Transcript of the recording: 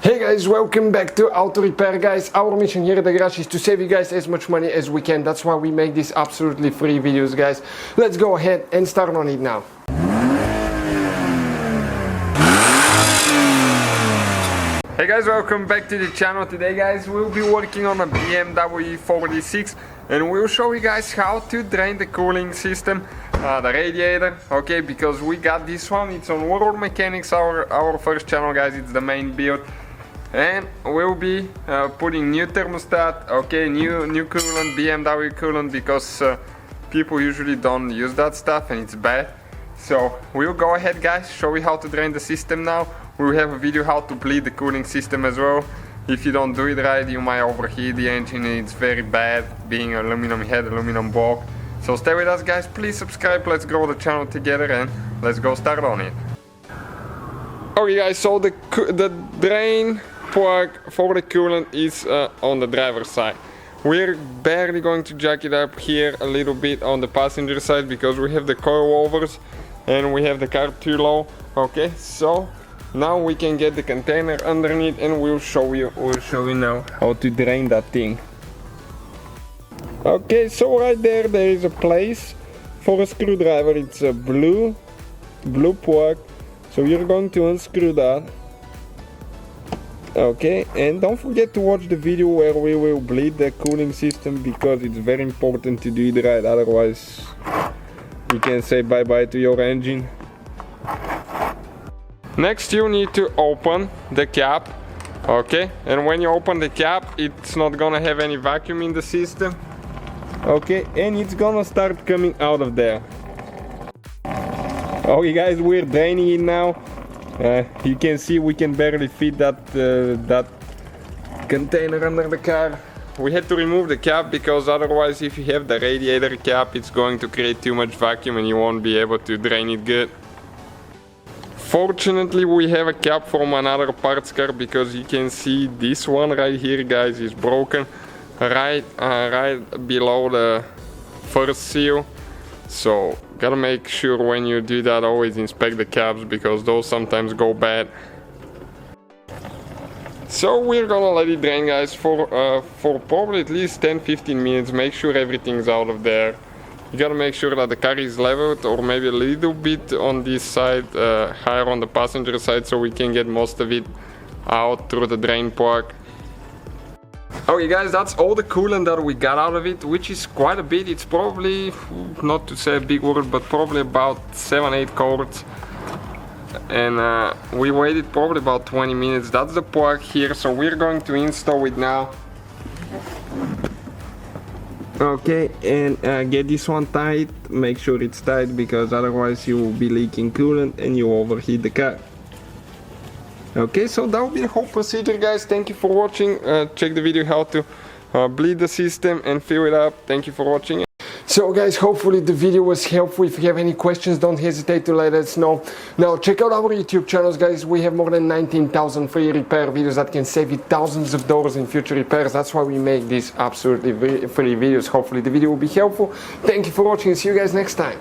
Hey guys, welcome back to Auto Repair guys. Our mission here at the garage is to save you guys as much money as we can. That's why we make these absolutely free videos guys. Let's go ahead and start on it now. Hey guys, welcome back to the channel. Today guys, we'll be working on a BMW E46 and we'll show you guys how to drain the cooling system, the radiator, okay, because we got this one. It's on World Mechanics, our first channel guys. It's the main build. And we'll be putting new thermostat, okay, new coolant, BMW coolant, because people usually don't use that stuff and it's bad. So we'll go ahead guys, show you how to drain the system now. We'll have a video how to bleed the cooling system as well. If you don't do it right, you might overheat the engine and it's very bad, being aluminum head, aluminum bulk. So stay with us guys, please subscribe, let's grow the channel together and let's go start on it. Okay guys, so the drain plug for the coolant is on the driver's side. We're barely going to jack it up here a little bit on the passenger side because we have the coilovers and we have the car too low. Okay, so now we can get the container underneath and we'll show you now how to drain that thing. Okay, so right there is a place for a screwdriver. It's a blue plug. So you're going to unscrew that. Okay, and don't forget to watch the video where we will bleed the cooling system because it's very important to do it right, otherwise you can say bye bye to your engine. Next you need to open the cap, okay, and when you open the cap it's not gonna have any vacuum in the system, okay, and it's gonna start coming out of there. Okay guys, we're draining it now. You can see we can barely fit that container under the car. We had to remove the cap because otherwise if you have the radiator cap it's going to create too much vacuum and you won't be able to drain it good. Fortunately we have a cap from another parts car because you can see this one right here guys is broken right below the first seal. So gotta make sure when you do that always inspect the caps because those sometimes go bad. So we're gonna let it drain guys for probably at least 10-15 minutes. Make sure everything's out of there. You gotta make sure that the car is leveled or maybe a little bit on this side, higher on the passenger side, so we can get most of it out through the drain plug. Okay guys, that's all the coolant that we got out of it, which is quite a bit. It's probably, not to say a big word, but probably about 7-8 quarts. And we waited probably about 20 minutes. That's the plug here, so we're going to install it now. Okay, and get this one tight. Make sure it's tight because otherwise you will be leaking coolant and you overheat the car. Okay, so that will be the whole procedure guys. Thank you for watching. Check the video how to bleed the system and fill it up. Thank you for watching. So guys, hopefully the video was helpful. If you have any questions, don't hesitate to let us know. Now check out our YouTube channels guys. We have more than 19,000 free repair videos that can save you thousands of dollars in future repairs. That's why we make these absolutely free videos. Hopefully the video will be helpful. Thank you for watching and see you guys next time.